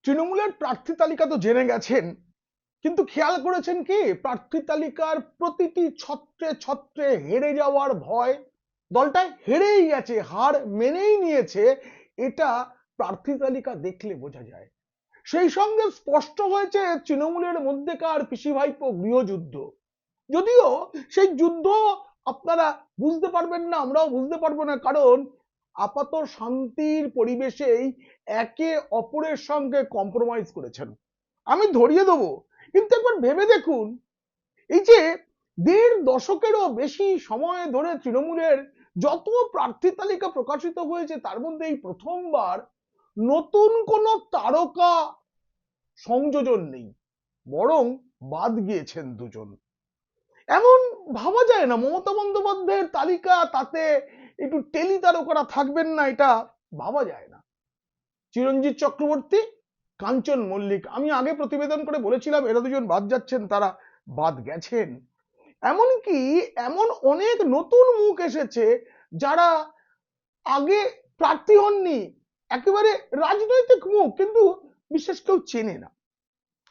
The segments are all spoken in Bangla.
তৃণমূলের প্রার্থী তালিকা তো জেনে গেছেন, কিন্তু খেয়াল করেছেন কি প্রার্থী তালিকার প্রতিটি ছত্রে ছত্রে হেরে যাওয়ার ভয়। দলটা হেরেই গেছে, হার মেনেই নিয়েছে, এটা প্রার্থী তালিকা দেখলে বোঝা যায়। সেই সঙ্গে স্পষ্ট হয়েছে তৃণমূলের মধ্যেকার পিসি ভাইপো গৃহযুদ্ধ। যদিও সেই যুদ্ধ আপনারা বুঝতে পারবেন না, আমরাও বুঝতে পারবো না, কারণ আপাত শান্তির পরিবেশেই একে অপরের সঙ্গে কম্প্রোমাইজ করেছেন। আমি ধরিয়ে দেবো, কিন্তু একবার ভেবে দেখুন, এই যে ১.৫ দশকেরও বেশি সময় ধরে তৃণমূলের যত প্রার্থী তালিকা প্রকাশিত হয়েছে তার মধ্যে এই প্রথমবার নতুন কোনো তারকা সংযোজন নেই, বরং বাদ গিয়েছেন দুজন। এমন ভাবা যায় না মমতা বন্দ্যোপাধ্যায়ের তালিকা তাতে একটু টেলি তারকারা থাকবেন না, এটা ভাবা যায় না। চিরঞ্জিত চক্রবর্তী, কাঞ্চন মল্লিক, আমি আগে প্রতিবেদন করে বলেছিলাম এরা দুজন বাদ যাচ্ছেন, তারা বাদ গেছেন। এমনকি এমন অনেক নতুন মুখ এসেছে যারা আগে প্রার্থী হননি, একেবারে রাজনৈতিক মুখ, কিন্তু বিশেষ কেউ চেনে না।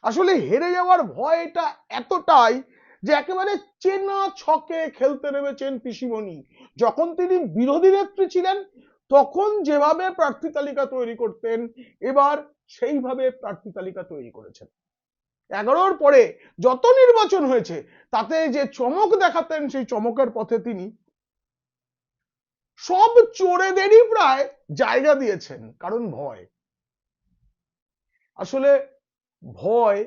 আসলে হেরে যাওয়ার ভয়টা এতটাই যে একেবারে চেনা ছকে খেলতে নেমেছেন পিসিমণি। যখন তিনি বিরোধী নেত্রী ছিলেন তখন যেভাবে প্রার্থী তালিকা তৈরি করতেন, এবার সেইভাবে প্রার্থী তালিকা তৈরি করেছেন। 11-র পরে যত নির্বাচন হয়েছে তাতে যে চমক দেখাতেন সেই চমকের পথে তিনি সব চোরেদেরই প্রায় জায়গা দিয়েছেন, কারণ ভয়। আসলে ভয়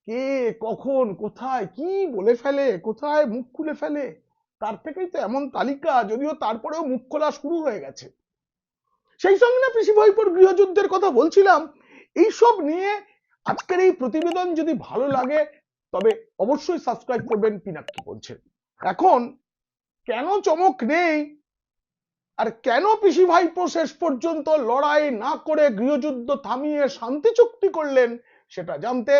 কে কখন কোথায় কি বলে ফেলে, কোথায় মুখ খুলে ফেলে, তার থেকেই তো এমন তালিকা, যদিও তারপরেও মুখ খোলা শুরু হয়ে গেছে। সেই সঙ্গে না পিসি ভাইপোর গৃহযুদ্ধের কথা বলছিলাম, এইসব নিয়ে আজকের এই প্রতিবেদন যদি ভালো লাগে তবে অবশ্যই সাবস্ক্রাইব করবেন। পিনাক্কি বলছে এখন কেন চমক নেই আর কেন পিসি ভাইপো শেষ পর্যন্ত লড়াই না করে গৃহযুদ্ধ থামিয়ে শান্তি চুক্তি করলেন, সেটা জানতে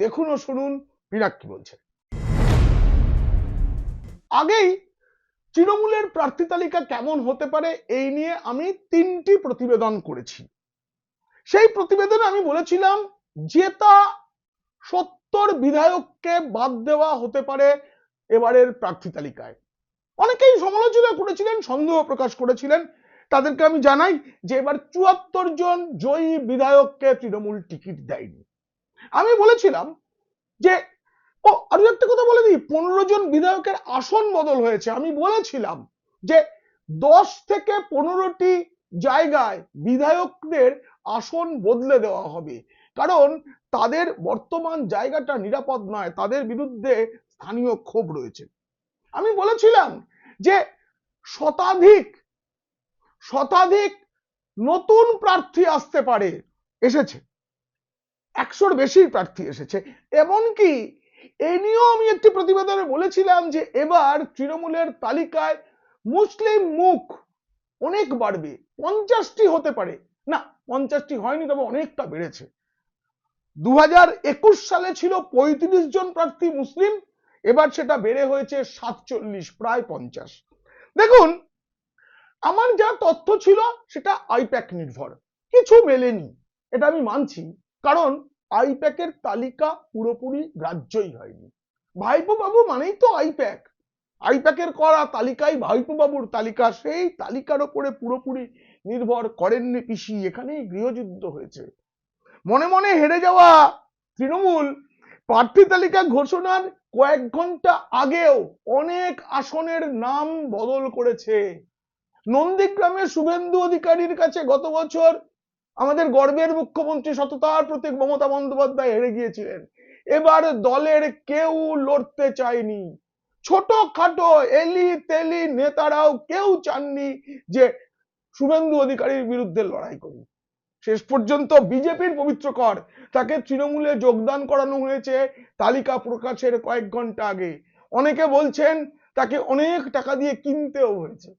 দেখুন ও শুনুন পিনাক্কি বলছে। আগেই তৃণমূলের প্রার্থী তালিকা কেমন হতে পারে এই নিয়ে আমি 3টি প্রতিবেদন করেছি। সেই প্রতিবেদনে আমি বলেছিলাম জেতা 70 বিধায়ককে বাদ দেওয়া হতে পারে এবারের প্রার্থী তালিকায়। অনেকেই সমালোচনা করেছিলেন, সন্দেহ প্রকাশ করেছিলেন, তাদেরকে আমি জানাই যে এবার ৭৪ জন জয়ী বিধায়ককে তৃণমূল টিকিট দেয়নি। আমি বলেছিলাম যে আরো একটা কথা বলে দিই, 15 জন বিধায়কের আসন বদল হয়েছে। আমি বলেছিলাম যে 10 থেকে 15টি জায়গায় বিধায়কদের আসন বদলে দেওয়া হবে, কারণ তাদের বর্তমান জায়গাটা নিরাপদ নয়, তাদের বিরুদ্ধে স্থানীয় ক্ষোভ রয়েছে। আমি বলেছিলাম যে শতাধিক নতুন প্রার্থী আসতে পারে, এসেছে 100-র বেশি প্রার্থী এসেছে। এমনকি এই নিয়েও আমি একটি প্রতিবেদনে বলেছিলাম যে এবার তৃণমূলের তালিকায় মুসলিম মুখ অনেক বাড়বে, 50টি হতে পারে, না 50টি হয়নি তবে অনেকটা বেড়েছে। 2021 সালে ছিল 35 জন প্রার্থী মুসলিম, এবার সেটা বেড়ে হয়েছে 47, প্রায় 50। দেখুন আমার যা তথ্য ছিল সেটা আইপ্যাক নির্ভর, কিছু মেলেনি, এটা আমি মানছি, কারণ আইপ্যাকের তালিকা পুরোপুরি গ্রাহ্যই হয়নি। ভাইপো বাবু মানেই তো আইপ্যাক, আইপ্যাকের করা তালিকাই ভাইপো বাবুর তালিকা, সেই তালিকার উপরে পুরোপুরি নির্ভর করেননি পিসি। এখানেই গৃহযুদ্ধ হয়েছে। মনে মনে হেরে যাওয়া তৃণমূল প্রার্থী তালিকা ঘোষণার কয়েক ঘন্টা আগেও অনেক আসনের নাম বদল করেছে। নন্দীগ্রামে শুভেন্দু অধিকারীর কাছে গত বছর আমাদের গর্বের মুখ্যমন্ত্রী সততার প্রতীক মমতা বন্দ্যোপাধ্যায় হেরে গিয়েছিলেন। এবার দলের কেউ লড়তে চায়নি, ছোটখাটো এলি তেলি নেতারাও কেউ চাননি যে শুভেন্দু অধিকারীর বিরুদ্ধে লড়াই করি। শেষ পর্যন্ত বিজেপির পবিত্র কর তাকে তৃণমূলে যোগদান করানো হয়েছে তালিকা প্রকাশের কয়েক ঘন্টা আগে। অনেকে বলছেন তাকে অনেক টাকা দিয়ে কিনতেও হয়েছে।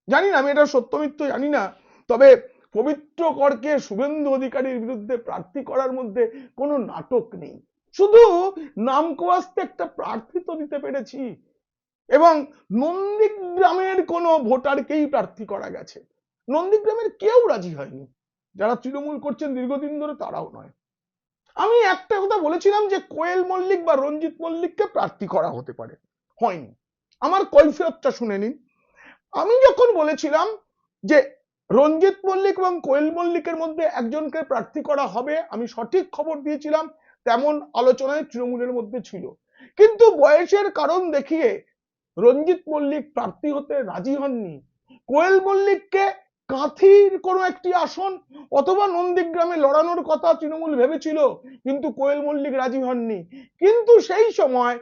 জানি না, আমি এটা সত্য মিথ্যা জানি না, তবে পবিত্র করকে শুভেন্দু অধিকারীর বিরুদ্ধে প্রার্থী করার মধ্যে কোনো নাটক নেই, শুধু নামকোয়াস্তে একটা প্রার্থী তো দিতে পেরেছি, এবং নন্দীগ্রামের কোনো ভোটারকেই প্রার্থী করা গেছে। নন্দীগ্রামের কেউ রাজি হয়নি, যারা তৃণমূল করছেন দীর্ঘদিন ধরে তারাও নয়। আমি একটা কথা বলেছিলাম যে কোয়েল মল্লিক বা রঞ্জিত মল্লিককে প্রার্থী করা হতে পারে, হয়নি। আমার কৈফিয়তটা শুনে নিন। আমি যখন বলেছিলাম যে রঞ্জিত মল্লিক এবং কোয়েল মল্লিকের মধ্যে একজনকে প্রার্থী করা হবে, আমি সঠিক খবর দিয়েছিলাম, তেমন আলোচনায় তৃণমূলের মধ্যে ছিল। কিন্তু বয়সের কারণ দেখিয়ে রঞ্জিত মল্লিক প্রার্থী হতে রাজি হননি। কোয়েল মল্লিককে কাঁথির কোনো একটি আসন অথবা নন্দীগ্রামে লড়ানোর কথা তৃণমূল ভেবেছিল, কিন্তু কোয়েল মল্লিক রাজি হননি। কিন্তু সেই সময়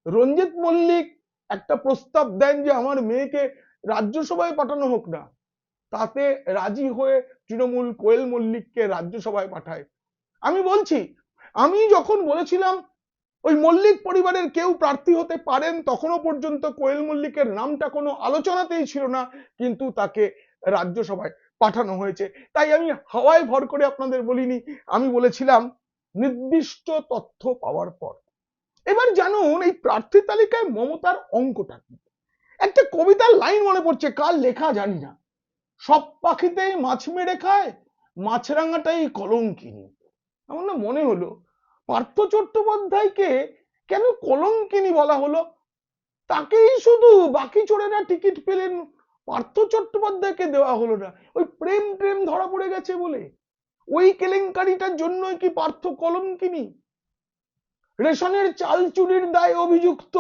রঞ্জিত মল্লিক একটা প্রস্তাব দেন যে আমার মেয়েকে রাজ্যসভায় পাঠানো হোক না, তাতে রাজি হয়ে তৃণমূল কোয়েল মল্লিককে রাজ্যসভায় পাঠায়। আমি বলছি, আমি যখন বলেছিলাম ওই মল্লিক পরিবারের কেউ প্রার্থী হতে পারেন, তখনও পর্যন্ত কোয়েল মল্লিকের নামটা কোনো আলোচনাতেই ছিল না, কিন্তু তাকে রাজ্যসভায় পাঠানো হয়েছে। তাই আমি হাওয়ায় ভর করে আপনাদের বলিনি, আমি বলেছিলাম নির্দিষ্ট তথ্য পাওয়ার পর। এবার জানুন এই প্রার্থী তালিকায় মমতার অঙ্কটা কি। একটা কবিতার লাইন মনে পড়ছে, কার লেখা জানি না, সব পাখিতেই মাছ মেরে খায়, মাছরাঙাটাই কলঙ্কিনী। আমার না মনে হলো পার্থ চট্টোপাধ্যায়কে কেন কলঙ্কিনী বলা হলো, তাকেই শুধু, বাকি চোরেরা টিকিট পেলেন, পার্থ চট্টোপাধ্যায়কে দেওয়া হলো না। ওই প্রেম প্রেম ধরা পড়ে গেছে বলে, ওই কেলেঙ্কারিটার জন্যই কি পার্থ কলঙ্কিনী? রেশনের চাল চুরির দায়ে অভিযুক্ত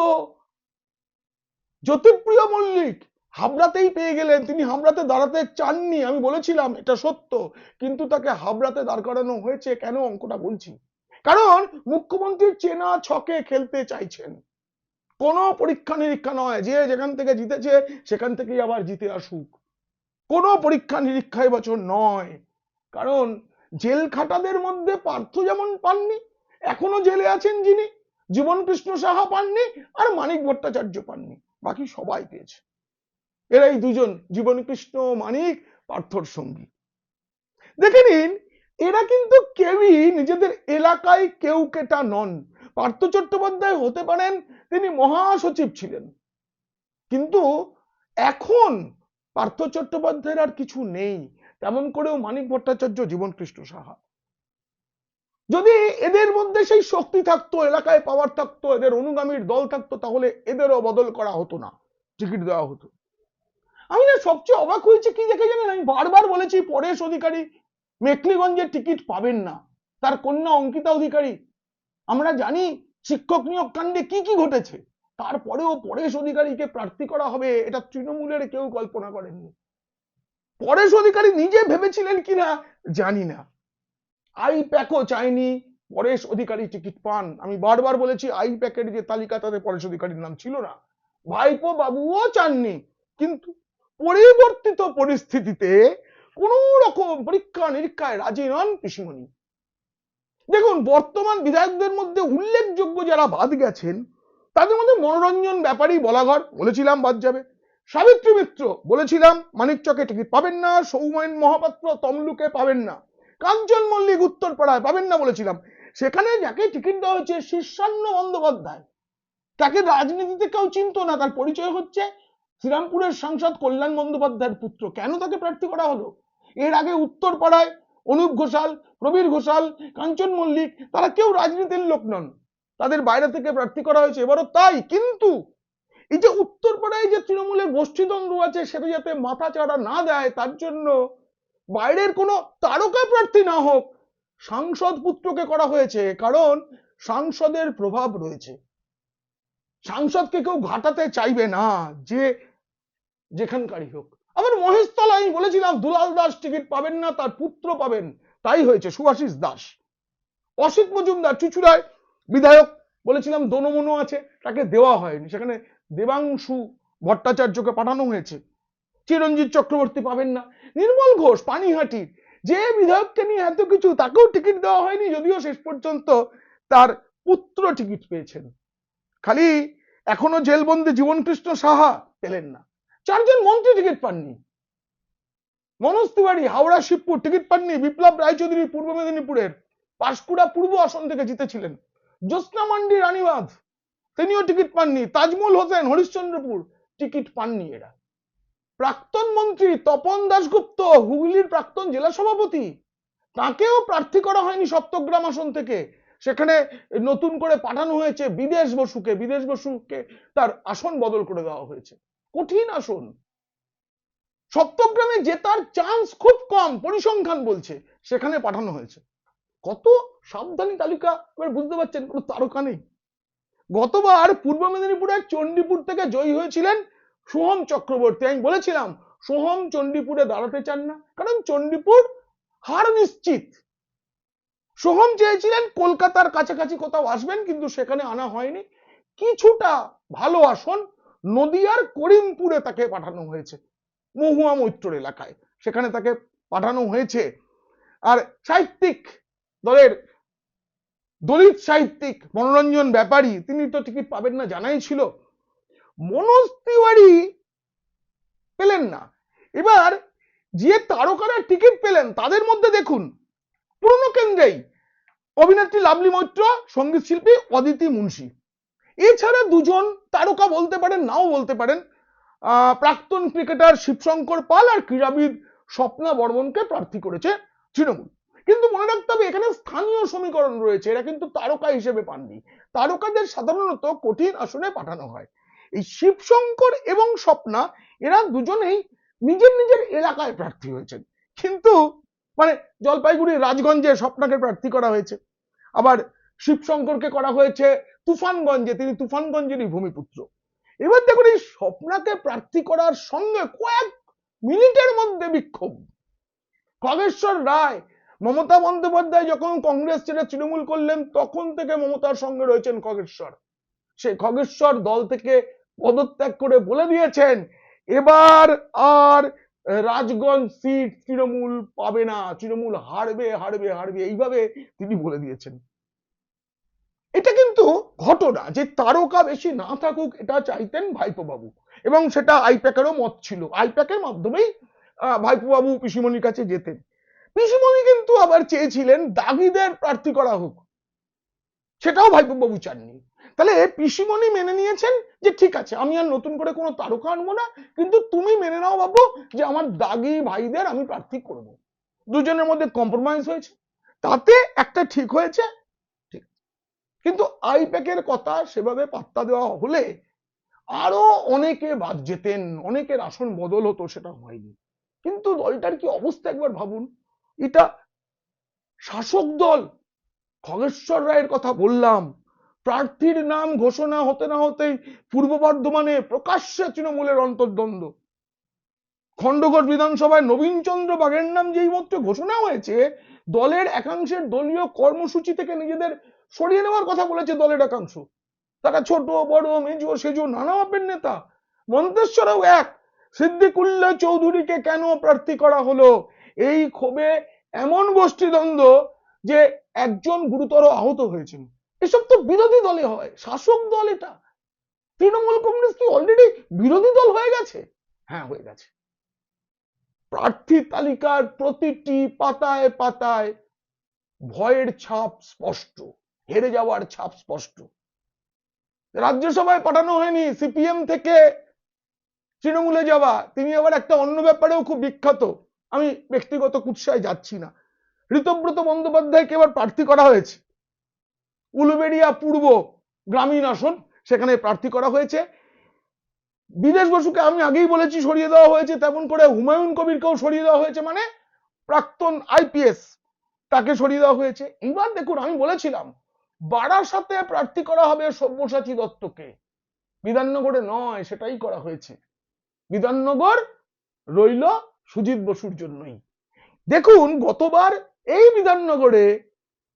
জ্যোতিপ্রিয় মল্লিক হাবড়াতেই পেয়ে গেলেন, তিনি হাবড়াতে দাঁড়াতে চাননি, আমি বলেছিলাম এটা সত্য, কিন্তু তাকে হাবড়াতে দাঁড় করানো হয়েছে। কেন অঙ্কটা বলছি, কারণ মুখ্যমন্ত্রী চেনা ছকে খেলতে চাইছেন। কোনো পরীক্ষা নিরীক্ষা নয়, যে যেখান থেকে জিতেছে সেখান থেকেই আবার জিতে আসুক, কোনো পরীক্ষা নিরীক্ষা এবছর নয়। কারণ জেল খাটাদের মধ্যে পার্থ যেমন পাননি, এখনো জেলে আছেন যিনি, জীবনকৃষ্ণ সাহা পাননি, আর মানিক ভট্টাচার্য পাননি, বাকি সবাই পেয়েছে। এরাই দুজন, জীবনকৃষ্ণ মানিক পার্থর সঙ্গী। দেখে নিন, এরা কিন্তু কেউই নিজেদের এলাকায় কেউ কেটা নন। পার্থ চট্টোপাধ্যায় হতে পারেন তিনি মহাসচিব ছিলেন, কিন্তু এখন পার্থ চট্টোপাধ্যায়ের আর কিছু নেই, তেমন করেও মানিক ভট্টাচার্য, জীবনকৃষ্ণ সাহা। যদি এদের মধ্যে সেই শক্তি থাকতো, এলাকায় পাওয়ার থাকতো, এদের অনুগামীর দল থাকতো, তাহলে এদেরও বদল করা হতো না, টিকিট দেওয়া হতো। আমি না সবচেয়ে অবাক হয়েছে কি দেখে জানেন, আমি বারবার বলেছি পরেশ অধিকারী মেখলিগঞ্জের টিকিট পাবেন না, তার কন্যা অঙ্কিতা অধিকারী, আমরা জানি শিক্ষক নিয়োগ কাণ্ডে কি কি ঘটেছে, তারপরেও পরেশ অধিকারীকে প্রার্থী করা হবে, এটা তৃণমূলের কেউ কল্পনা করেননি। পরেশ অধিকারী নিজে ভেবেছিলেন কিনা জানি না, আই প্যাকও চাইনি পরেশ অধিকারী টিকিট পান। আমি বারবার বলেছি আই প্যাকের যে তালিকা তাতে পরেশ অধিকারীর নাম ছিল না, ভাইপো বাবুও চাননি। কিন্তু পরিবর্তিত পরিস্থিতিতে কোন রকম পরীক্ষা নিরীক্ষায় রাজি নন পিসিমণি। দেখুন, বর্তমান বিধায়কদের মধ্যে উল্লেখযোগ্য যারা বাদ গেছেন, তাদের মধ্যে মনোরঞ্জন ব্যাপারী বলাঘর বলেছিলাম বাদ যাবে, সাবিত্রী মিত্র বলেছিলাম মানিকচকে টিকিট পাবেন না, সৌমেন মহাপাত্র তমলুকে পাবেন না, কাঞ্চন মল্লিক উত্তরপাড়ায় পাবেন না বলেছিলাম। সেখানে যাকে টিকিট দেওয়া হয়েছে শীর্ষান্ন বন্দ্যোপাধ্যায়, তাকে রাজনীতিতে কেউ চিনত না, তার পরিচয় হচ্ছে শ্রীরামপুরের সাংসদ কল্যাণ বন্দ্যোপাধ্যায়ের পুত্র। কেন তাকে প্রার্থী করা হলো? এর আগে উত্তরপাড়ায় অনুপ ঘোষাল, প্রবীর ঘোষাল, কাঞ্চন মল্লিক, তারা কেউ রাজনীতির লোক নন, তাদের বাইরে থেকে প্রার্থী করা হয়েছে, এবারও তাই। কিন্তু এই যে উত্তরপাড়ায় যে তৃণমূলের গোষ্ঠীদ্বন্দ্ব আছে, সেটা যাতে মাথা চাড়া না দেয়, তার জন্য বাইরের কোনো তারকা প্রার্থী না হোক, সাংসদ পুত্রকে করা হয়েছে। কারণ সাংসদের প্রভাব রয়েছে, সাংসদকে কেউ ঘাটাতে চাইবে না, যে যেখানকারই হোক। আবার মহেশতলা আমি বলেছিলাম দুলাল দাস টিকিট পাবেন না, তার পুত্র পাবেন, তাই হয়েছে, সুভাষিস দাস। অসিত মজুমদার চুচুড়ায় বিধায়ক, বলেছিলাম দনমনো আছে, তাকে দেওয়া হয়নি, সেখানে দেবাংশু ভট্টাচার্যকে পাঠানো হয়েছে। চিরঞ্জিত চক্রবর্তী পাবেন না। নির্মল ঘোষ পানিহাটির, যে বিধায়ককে নিয়ে এত কিছু, তাকেও টিকিট দেওয়া হয়নি, যদিও শেষ পর্যন্ত তার পুত্র টিকিট পেয়েছেন। খালি এখনো জেলবন্দি জীবনকৃষ্ণ সাহা পেলেন না। চারজন মন্ত্রী টিকিট পাননি, মনোজ তিওয়ারি হাওড়া শিবপুর টিকিট পাননি, বিপ্লব রায়চৌধুরী পূর্ব মেদিনীপুরের পাঁশকুড়া পূর্ব আসন থেকে জিতেছিলেন, জ্যোৎস্না মান্ডি রানীবাঁধ, তিনিও টিকিট পাননি, তাজমুল হোসেন হরিশ্চন্দ্রপুর টিকিট পাননি। এরা প্রাক্তন মন্ত্রী তপন দাশগুপ্ত, হুগলির প্রাক্তন জেলা সভাপতি, তাকেও প্রার্থী করা হয়নি সপ্তগ্রাম আসন থেকে, সেখানে নতুন করে পাঠানো হয়েছে বিদেশ বসুকে তার আসন বদল করে দেওয়া হয়েছে। কঠিন আসন, সপ্তগ্রামে জেতার চান্স খুব কম, পরিসংখ্যান বলছে, সেখানে পাঠানো হয়েছে। কত সাবধানী তালিকা, এবার বুঝতে পারছেন কোনো তারকা নেই। গতবার পূর্ব মেদিনীপুরের চণ্ডীপুর থেকে জয়ী হয়েছিলেন সোহম চক্রবর্তী। আমি বলেছিলাম সোহম চণ্ডীপুরে দাঁড়াতে চান না, কারণ চণ্ডীপুর হার নিশ্চিত। সোহম চেয়েছিলেন কলকাতার কাছাকাছি কোথাও আসবেন, কিন্তু সেখানে আনা হয়নি। কিছুটা ভালো আসন নদিয়ার করিমপুরে তাকে পাঠানো হয়েছে, মহুয়া মৈত্র এলাকায়, সেখানে তাকে পাঠানো হয়েছে। আর সাহিত্যিক দলের দলিত সাহিত্যিক মনোরঞ্জন ব্যাপারী, তিনি তো টিকিট পাবেন না জানাই ছিল। মনোজ তিওয়ারি পেলেন না। এবার যে তারকারা টিকিট পেলেন তাদের মধ্যে দেখুন পুরনো কেন্দ্রেই অভিনেত্রী লাভলি মৈত্র, সঙ্গীত শিল্পী অদিতি মুন্সি। এছাড়া দুজন তারকা বলতে পারেন, নাও বলতে পারেন, প্রাক্তন ক্রিকেটার শিবশঙ্কর পাল আর ক্রীড়াবিদ স্বপ্না বর্মনকে প্রার্থী করেছে তৃণমূল। কিন্তু মনে রাখতে হবে এখানে স্থানীয় সমীকরণ রয়েছে, এরা কিন্তু তারকা হিসেবে পাননি। তারকাদের সাধারণত কঠিন আসনে পাঠানো হয়। এই শিবশঙ্কর এবং স্বপ্না এরা দুজনেই নিজের নিজের এলাকায় প্রার্থী হয়েছেন, কিন্তু মানে জলপাইগুড়ি রাজগঞ্জে স্বপ্নাকে প্রার্থী করা হয়েছে, আবার শিবশঙ্করকে করা হয়েছে তুফানগঞ্জে, তিনি তুফানগঞ্জেরই ভূমিপুত্র। এবার দেখুন এই স্বপ্নাকে প্রার্থী করার সঙ্গে কয়েক মিনিটের মধ্যে বিক্ষোভ। খগেশ্বর রায়, মমতা বন্দ্যোপাধ্যায় যখন কংগ্রেস ছেড়ে তৃণমূল করলেন তখন থেকে মমতার সঙ্গে রয়েছেন খগেশ্বর। সেই খগেশ্বর দল থেকে পদত্যাগ করে বলে দিয়েছেন এবার আর রাজগঞ্জ সিট তৃণমূল পাবে না, তৃণমূল হারবে হারবে হারবে, এইভাবে তিনি বলে দিয়েছেন। এটা কিন্তু ঘটনা যে তারকা বেশি না থাকুক, এটা চাইতেন ভাইপো বাবু, এবং সেটা আইপ্যাকেরও মত ছিল, আইপ্যাকের মাধ্যমেই ভাইপো বাবু পিসিমণির কাছে যেতেন। পিসিমণি কিন্তু আবার চেয়েছিলেন দাগিদের প্রার্থী করা হোক, সেটাও ভাইপো বাবু চাননি। তাহলে পিসিমণি মেনে নিয়েছেন যে ঠিক আছে আমি আর নতুন করে কোনো তারকা আনবো না, কিন্তু তুমি মেনে নাও বাবু যে আমার দাগি ভাইদের আমি প্রার্থী করব। দুজনের মধ্যে কম্প্রোমাইজ হয়েছে, তাতে একটা ঠিক হয়েছে। কিন্তু আইপ্যাকের কথা সেভাবে পাত্তা দেওয়া হলে আরো অনেকে বাদ যেতেন, অনেকের আসন বদল হতো, সেটা হয়নি। কিন্তু দলটার কি অবস্থা একবার ভাবুন, এটা শাসক দল, খগেশ্বর রায়ের কথা বললাম, প্রার্থীর নাম ঘোষণা হতে না হতেই পূর্ব বর্ধমানে প্রকাশ্যে তৃণমূলের অন্তর্দ্বন্দ্ব। খণ্ডঘোষ বিধানসভায় নবীন চন্দ্র বাগের নাম যেই মাত্র ঘোষণা হয়েছে, দলের একাংশের দলীয় কর্মসূচি থেকে নিজেদের সরিয়ে নেওয়ার কথা বলেছে দলের একাংশ। তারা ছোট বড় মেজো সেজো নানা মাপের নেতা, মন্তেশ্বরেও এক, সিদ্দিকুল্লাহ চৌধুরীকে কেন প্রার্থী করা হলো, এই ক্ষোভে এমন গোষ্ঠীদ্বন্দ্ব যে একজন গুরুতর আহত হয়েছেন। এসব তো বিরোধী দলে হয়, শাসক দল এটা। তৃণমূল কংগ্রেস কি অলরেডি বিরোধী দল হয়ে গেছে? হ্যাঁ হয়ে গেছে। প্রার্থী তালিকার প্রতিটি পাতায় পাতায় ভয়ের ছাপ স্পষ্ট, হেরে যাওয়ার ছাপ স্পষ্ট। রাজ্যসভায় পাঠানো হয়নি সিপিএম থেকে তৃণমূলে যাওয়া, তিনি আবার একটা অন্য ব্যাপারেও খুব বিখ্যাত, আমি ব্যক্তিগত কুৎসায় যাচ্ছি না। ঋতব্রত বন্দ্যোপাধ্যায়কে এবার প্রার্থী করা হয়েছে উলুবেড়িয়া পূর্ব গ্রামীণ আসন, সেখানে প্রার্থী করা হয়েছে। বিদেশ বসুকে আমি আগেই বলেছি সরিয়ে দেওয়া হয়েছে, তেমন করে হুমায়ুন কবিরকেও সরিয়ে দেওয়া হয়েছে, মানে প্রাক্তন আইপিএস, তাকে সরিয়ে দেওয়া হয়েছে। এবার দেখুন আমি বলেছিলাম বারাসাতে প্রার্থী করা হবে সব্যসাচী দত্তকে, বিধাননগরে নয়, সেটাই করা হয়েছে। বিধাননগর রইল সুজিত বসুর জন্যই। দেখুন গতবার এই বিধাননগরে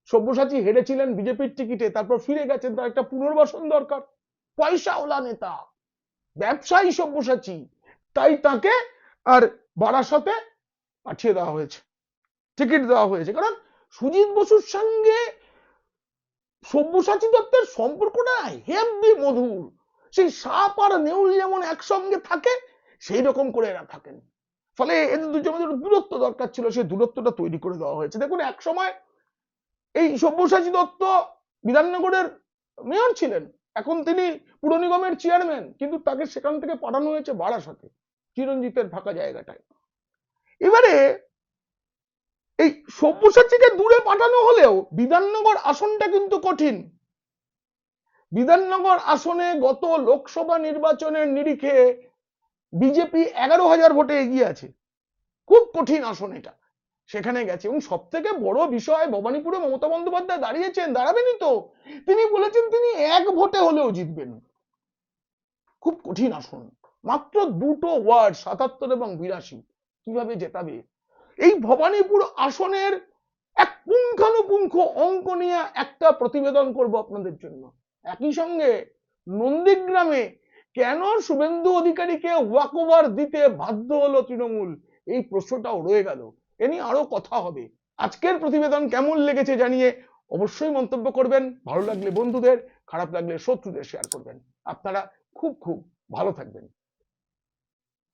সব্যসাচী হেরেছিলেন বিজেপির টিকিটে, তারপর ফিরে গেছেন, তার একটা পুনর্বাসন দরকার। পয়সাওয়ালা নেতা, ব্যবসায়ী সব্যসাচী, তাই তাকে আর বারাসাতে পাঠিয়ে দেওয়া হয়েছে, টিকিট দেওয়া হয়েছে। কারণ সুজিত বসুর সঙ্গে সব্যসাচী দত্তের সম্পর্কটা হেব্বি মধুর, সেই সাপ আর নেউল যেমন একসঙ্গে থাকে সেই রকম করে এরা থাকেন, ফলে এদের দুজনের দূরত্ব দরকার ছিল, সেই দূরত্বটা তৈরি করে দেওয়া হয়েছে। দেখুন এক সময় এই সব্যসাচী দত্ত বিধাননগরের মেয়র ছিলেন, এখন তিনি পুর নিগমের চেয়ারম্যান, কিন্তু তাকে সেখান থেকে পাঠানো হয়েছে বারাসাতে। চিরঞ্জিতের ফাঁকা জায়গাটায়। এবারে এই সব্যসাচীকে দূরে পাঠানো হলেও বিধাননগর আসনটা কিন্তু কঠিন। বিধাননগর আসনে গত লোকসভা নির্বাচনের নিরিখে বিজেপি 11,000 ভোটে এগিয়ে আছে। খুব কঠিন আসন এটা, সেখানে গেছে। এবং সব থেকে বড় বিষয়, ভবানীপুরে মমতা বন্দ্যোপাধ্যায় দাঁড়াবেনই তো, তিনি বলেছেন তিনি 1 ভোটে হলেও জিতবেন। খুব কঠিন আসন, মাত্র দুটো ওয়ার্ড 77 এবং 82, কিভাবে জেতাবে? এই ভবানীপুর আসনের এক পুঙ্খানুপুঙ্খ অঙ্ক নিয়ে একটা প্রতিবেদন করব আপনাদের জন্য। একই সঙ্গে নন্দীগ্রামে কেন শুভেন্দু অধিকারীকে ওয়াকওভার দিতে বাধ্য হলো তৃণমূল, এই প্রশ্নটাও রয়ে গেল। এ নিয়ে আরো কথা হবে। আজকের প্রতিবেদন কেমন লেগেছে জানিয়ে অবশ্যই মন্তব্য করবেন। ভালো লাগলে বন্ধুদের, খারাপ লাগলে শত্রুদের শেয়ার করবেন। আপনারা খুব খুব ভালো থাকবেন।